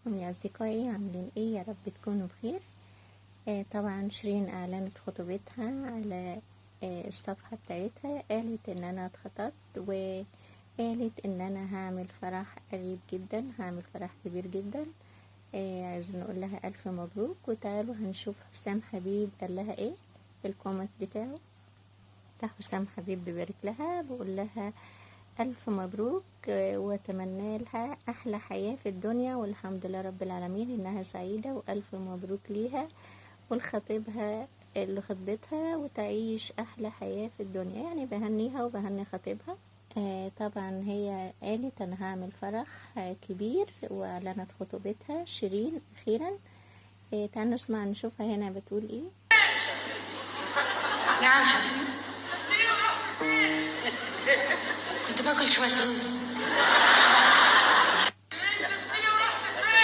ازيكم يا اصدقائي؟ عاملين ايه؟ يا رب تكونوا بخير. طبعا شيرين اعلنت خطوبتها على الصفحة بتاعتها. قالت ان انا اتخطبت، وقالت ان انا هعمل فرح قريب جدا، هعمل فرح كبير جدا. عايزين نقول لها الف مبروك. وتعالوا هنشوف حسام حبيب قال لها ايه في الكومنت بتاعه. ده حسام حبيب بيبارك لها، بيقول لها ألف مبروك، وأتمنى لها أحلى حياة في الدنيا، والحمد لله رب العالمين إنها سعيدة، وألف مبروك ليها ولخطيبها اللي خطبتها، وتعيش أحلى حياة في الدنيا. يعني بهنيها وبهني خطيبها. طبعا هي قالت أنا هعمل فرح كبير، وأعلنت خطوبتها شيرين أخيرا. تعالوا نسمع نشوفها هنا بتقول ايه. نعم حبيبي، كنت باكل شوية رز.